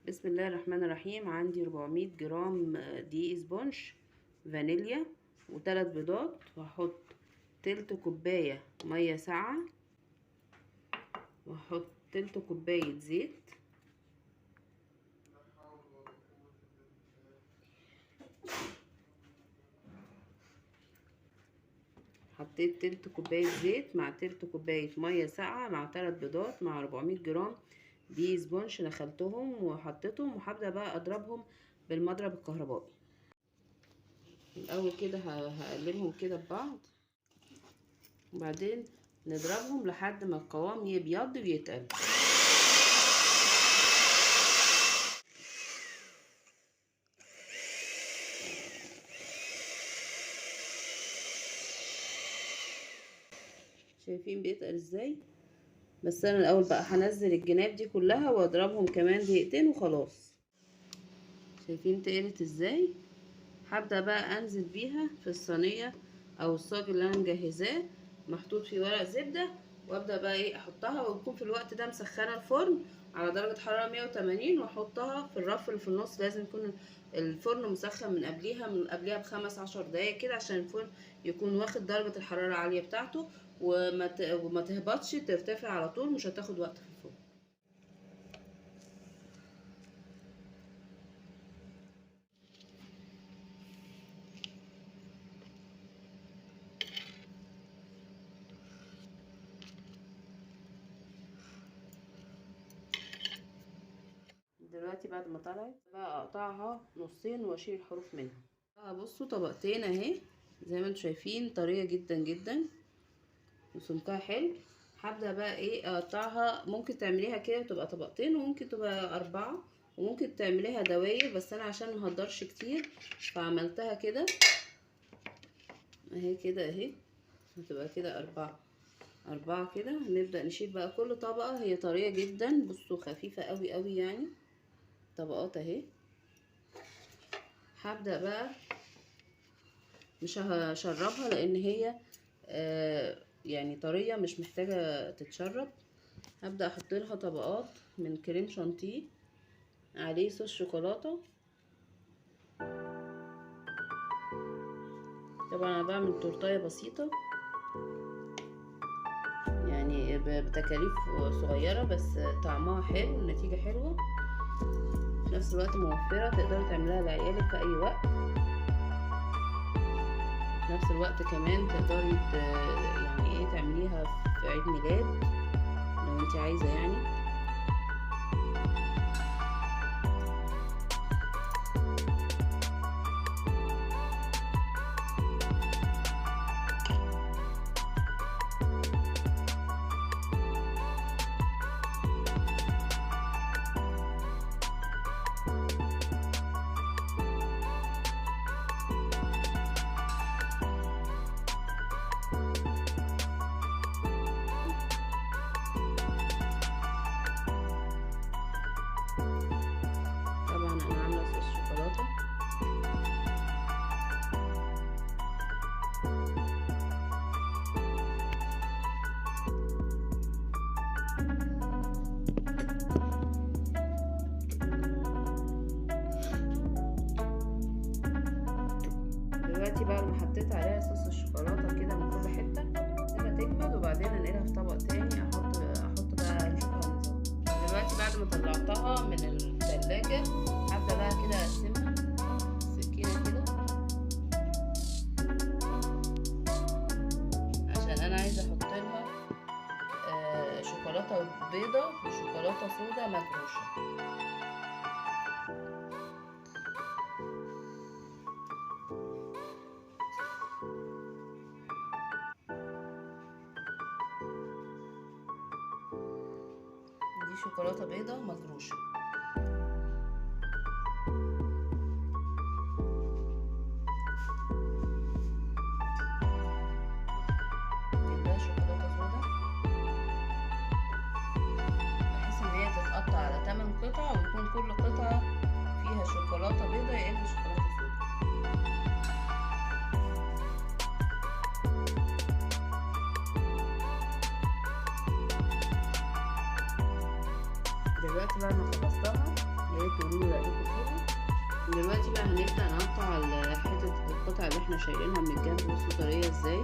بسم الله الرحمن الرحيم. عندي 400 جرام دقيق سبونج فانيليا و3 بيضات، وهحط تلت كوباية مية ساقعة، وهحط تلت كوباية زيت، حطيت تلت كوباية زيت مع تلت كوباية مية ساقعة مع 3 بيضات مع 400 جرام دقيق سبونج، نخلتهم وحطيتهم، وهبدأ بقى اضربهم بالمضرب الكهربائي. الاول كده هقلبهم كده ببعض، وبعدين نضربهم لحد ما القوام يبيض ويتقل. شايفين بيتقل ازاي؟ بس انا الاول بقى هنزل الجناب دي كلها واضربهم كمان دقيقتين وخلاص. شايفين تقلت ازاي؟ هبدأ بقى انزل بيها في الصينية او الصاج اللي انا مجهزاه محطوط فيه ورق زبدة، وابدأ بقى وأحطها، ويكون في الوقت ده مسخنة الفرن على درجة حرارة 180، واحطها في الرف اللي في النص. لازم يكون الفرن مسخن من قبليها ب15 دقايق كده، عشان الفرن يكون واخد درجة الحرارة العالية بتاعته، وما تهبطش، ترتفع على طول، مش هتاخد وقت في الفرن. دلوقتي بعد ما طلعت بقى اقطعها نصين واشيل الحروف منها. بصوا طبقتين اهي، زي ما انتم شايفين طريه جدا جدا وسمكها حلو. هبدا بقى اقطعها. ممكن تعمليها كده تبقى طبقتين، وممكن تبقى 4، وممكن تعمليها دواير، بس انا عشان مهدرش كتير فعملتها كده اهي. كده اهي هتبقى كده 4 كده. هنبدأ نشيل بقى كل طبقة. هي طرية جدا، بصوا خفيفة قوي قوي يعني، طبقات اهي. هبدأ بقى مش هشربها لان هي يعني طرية، مش محتاجة تتشرب. هبدأ احط لها طبقات من كريم شانتيه عليه صوص شوكولاتة. طبعا انا بعمل تورتايه بسيطة يعني بتكاليف صغيرة، بس طعمها حلو، النتيجة حلوة، في نفس الوقت موفرة، تقدري تعمليها لعيالك في اي وقت. في نفس الوقت كمان تقدري يعني تعمليها في عيد ميلاد لو انت عايزة يعني. دلوقتي بعد ما حطيت عليها صوص الشوكولاته كده من كل حته، سيبها تجمد وبعدين انقلها في طبق تاني. احط بقى نشوفها هنظام. دلوقتي بعد ما طلعتها من الثلاجه، هبدا بقى كده اقسمها سكينه كده، عشان انا عايزه احط لها شوكولاته بيضه وشوكولاته سودا مجروشه. دي شوكولاته بيضه مجروشه. جنبها شوكولاته سودا، بحيث ان هي تتقطع على 8 قطع، ويكون كل قطعه فيها شوكولاته بيضه يا اما شوكولاته سودا. دلوقتي بعد ما خلصتها، يا ريت دلوقتي بقى هنبدأ نقطع حتة القطع اللي احنا شايلينها من الجنب. بصوا طرية ازاي،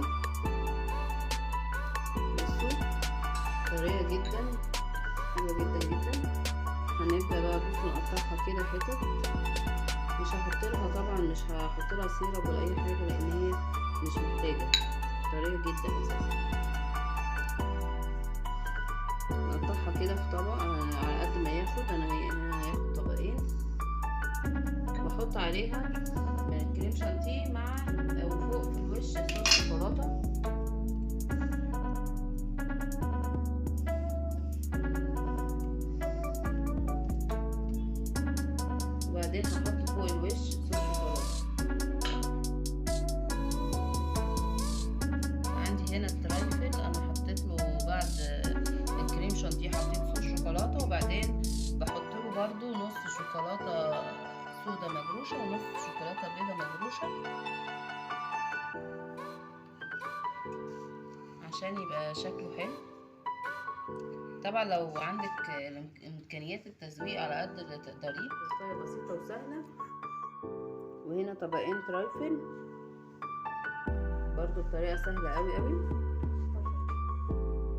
بصوا طرية جدا، حلوة جدا جدا. هنبدأ بقى بصوا نقطعها كده حتت. مش هحط لها طبعا، مش هحط لها سيرب ولا اي حاجة لان هي مش محتاجة، طرية جدا اساسا. نقطعها كده في طبق على قد ما ياخد. انا هياخد طبقين، واحط عليها كريم شانتيه مع وفوق في الوش صوص شوكولاته. وبعدين هحط فوق الوش صوص شوكولاته. عندي هنا الترايفل انا حطيت له بعد الكريم شانتيه حطيت صوص شوكولاته، وبعدين بحط له برده نص شوكولاته سودا مجروشه ونص شوكولاته بيضه مجروشه عشان يبقى شكله حلو. طبعا لو عندك امكانيات التزويق على قد اللي تقدريه. بسيطه بسيطه وسهله. وهنا طبقين ترايفل برضو بطريقه سهله قوي قوي.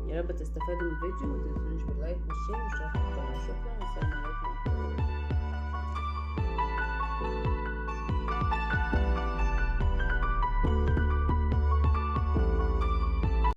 يا رب تستفادوا من الفيديو، متنسونيش باللايك والشير والاشتراك في القناه. شكرا.